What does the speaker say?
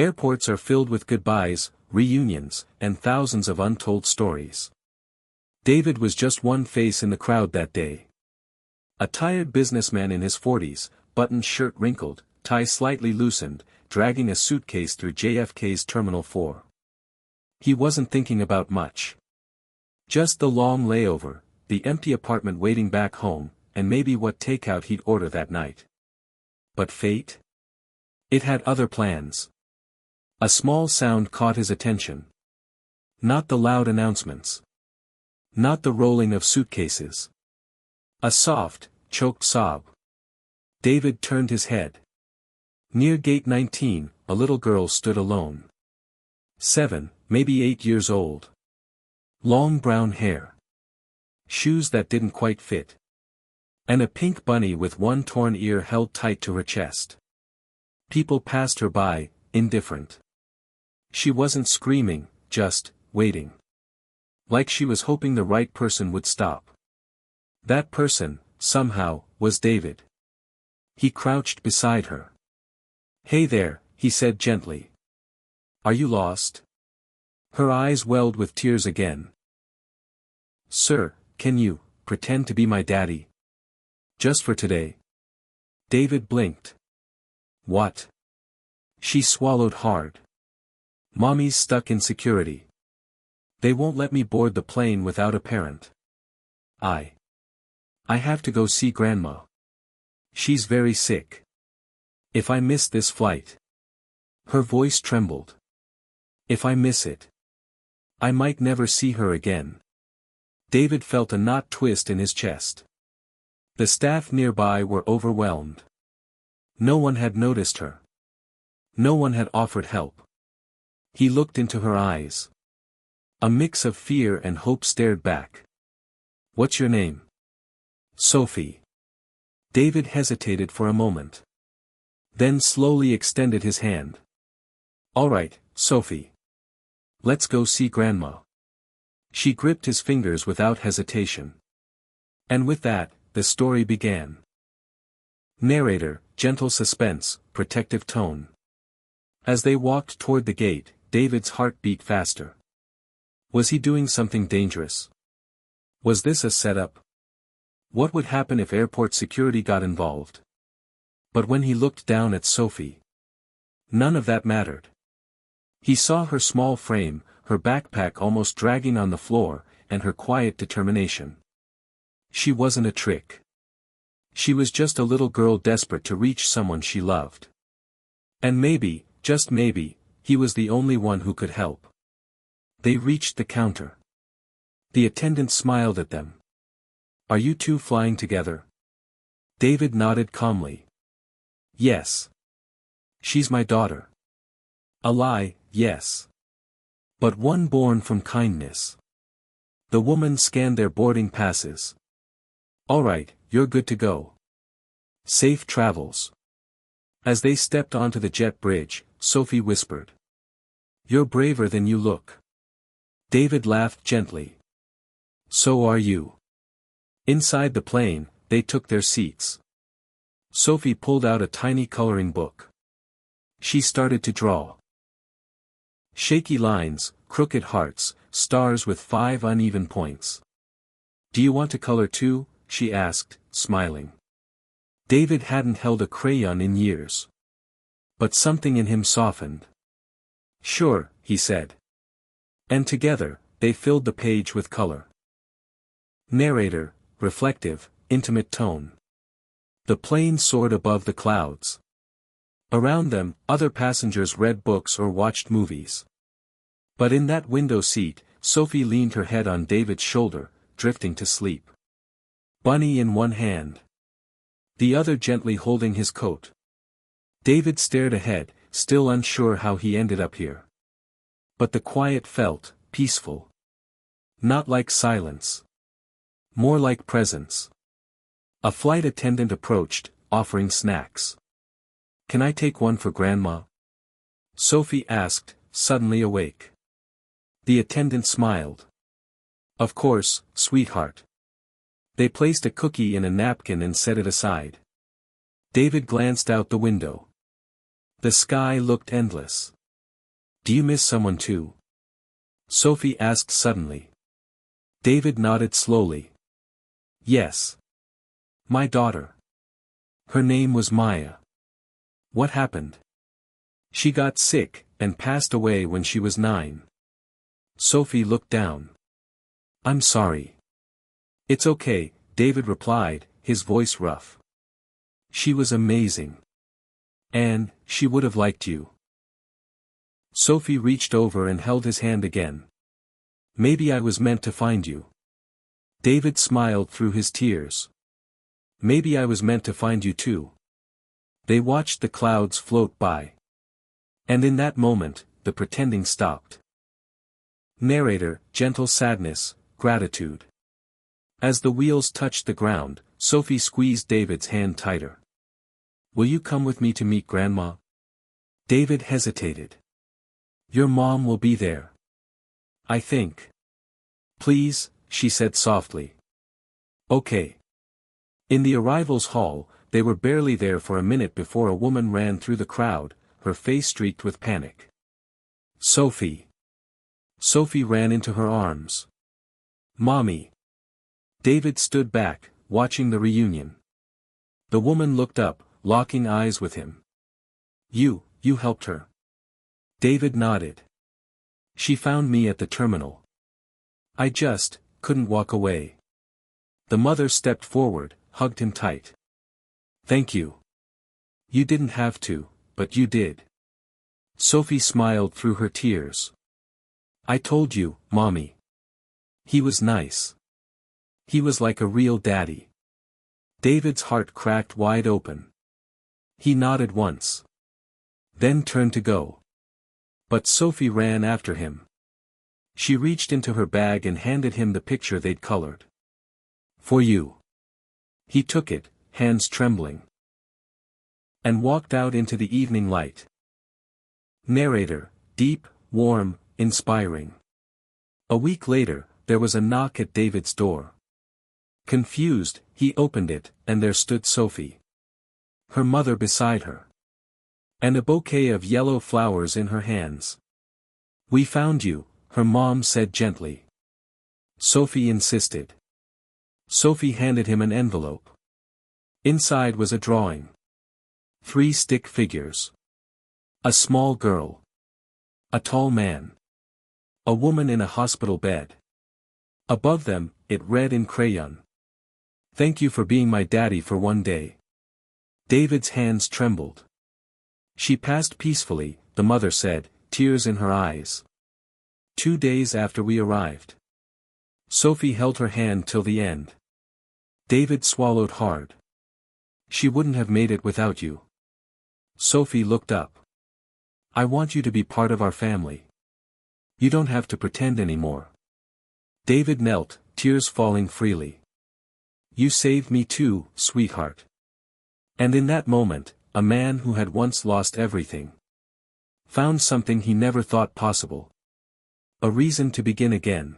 Airports are filled with goodbyes, reunions, and thousands of untold stories. David was just one face in the crowd that day. A tired businessman in his 40s, buttoned shirt wrinkled, tie slightly loosened, dragging a suitcase through JFK's Terminal 4. He wasn't thinking about much. Just the long layover, the empty apartment waiting back home, and maybe what takeout he'd order that night. But fate? It had other plans. A small sound caught his attention. Not the loud announcements. Not the rolling of suitcases. A soft, choked sob. David turned his head. Near gate 19, a little girl stood alone. 7, maybe 8 years old. Long brown hair. Shoes that didn't quite fit. And a pink bunny with one torn ear held tight to her chest. People passed her by, indifferent. She wasn't screaming, just waiting. Like she was hoping the right person would stop. That person, somehow, was David. He crouched beside her. "Hey there," he said gently. "Are you lost?" Her eyes welled with tears again. "Sir, can you pretend to be my daddy? Just for today?" David blinked. "What?" She swallowed hard. "Mommy's stuck in security. They won't let me board the plane without a parent. I have to go see Grandma. She's very sick. If I miss this flight..." Her voice trembled. "If I miss it, I might never see her again." David felt a knot twist in his chest. The staff nearby were overwhelmed. No one had noticed her. No one had offered help. He looked into her eyes. A mix of fear and hope stared back. "What's your name?" "Sophie." David hesitated for a moment. Then slowly extended his hand. "All right, Sophie. Let's go see Grandma." She gripped his fingers without hesitation. And with that, the story began. Narrator, gentle suspense, protective tone. As they walked toward the gate, David's heart beat faster. Was he doing something dangerous? Was this a setup? What would happen if airport security got involved? But when he looked down at Sophie, none of that mattered. He saw her small frame, her backpack almost dragging on the floor, and her quiet determination. She wasn't a trick. She was just a little girl desperate to reach someone she loved. And maybe, just maybe, he was the only one who could help. They reached the counter. The attendant smiled at them. "Are you two flying together?" David nodded calmly. "Yes. She's my daughter." A lie, yes. But one born from kindness. The woman scanned their boarding passes. "All right, you're good to go. Safe travels." As they stepped onto the jet bridge, Sophie whispered. "You're braver than you look." David laughed gently. "So are you." Inside the plane, they took their seats. Sophie pulled out a tiny coloring book. She started to draw. Shaky lines, crooked hearts, stars with 5 uneven points. "Do you want to color too?" she asked, smiling. David hadn't held a crayon in years. But something in him softened. "Sure," he said. And together, they filled the page with color. Narrator, reflective, intimate tone. The plane soared above the clouds. Around them, other passengers read books or watched movies. But in that window seat, Sophie leaned her head on David's shoulder, drifting to sleep. Bunny in one hand. The other gently holding his coat. David stared ahead, still unsure how he ended up here. But the quiet felt peaceful. Not like silence. More like presence. A flight attendant approached, offering snacks. "Can I take one for Grandma?" Sophie asked, suddenly awake. The attendant smiled. "Of course, sweetheart." They placed a cookie in a napkin and set it aside. David glanced out the window. The sky looked endless. Do you miss someone too? Sophie asked suddenly. David nodded slowly. Yes. My daughter. Her name was Maya. What happened? She got sick, and passed away when she was 9. Sophie looked down. I'm sorry. It's okay, David replied, his voice rough. She was amazing. And, she would have liked you. Sophie reached over and held his hand again. Maybe I was meant to find you. David smiled through his tears. Maybe I was meant to find you too. They watched the clouds float by. And in that moment, the pretending stopped. Narrator, gentle sadness, gratitude. As the wheels touched the ground, Sophie squeezed David's hand tighter. Will you come with me to meet Grandma? David hesitated. Your mom will be there. I think. Please, she said softly. Okay. In the arrivals hall, they were barely there for a minute before a woman ran through the crowd, her face streaked with panic. Sophie. Sophie ran into her arms. Mommy. David stood back, watching the reunion. The woman looked up, locking eyes with him. You helped her. David nodded. She found me at the terminal. I just couldn't walk away. The mother stepped forward, hugged him tight. Thank you. You didn't have to, but you did. Sophie smiled through her tears. I told you, Mommy. He was nice. He was like a real daddy. David's heart cracked wide open. He nodded once. Then turned to go. But Sophie ran after him. She reached into her bag and handed him the picture they'd colored. For you. He took it, hands trembling. And walked out into the evening light. Narrator, deep, warm, inspiring. A week later, there was a knock at David's door. Confused, he opened it, and there stood Sophie. Her mother beside her. And a bouquet of yellow flowers in her hands. We found you, her mom said gently. Sophie insisted. Sophie handed him an envelope. Inside was a drawing. 3 stick figures. A small girl. A tall man. A woman in a hospital bed. Above them, it read in crayon. Thank you for being my daddy for one day. David's hands trembled. She passed peacefully, the mother said, tears in her eyes. 2 days after we arrived. Sophie held her hand till the end. David swallowed hard. She wouldn't have made it without you. Sophie looked up. I want you to be part of our family. You don't have to pretend anymore. David knelt, tears falling freely. You saved me too, sweetheart. And in that moment, a man who had once lost everything found something he never thought possible. A reason to begin again.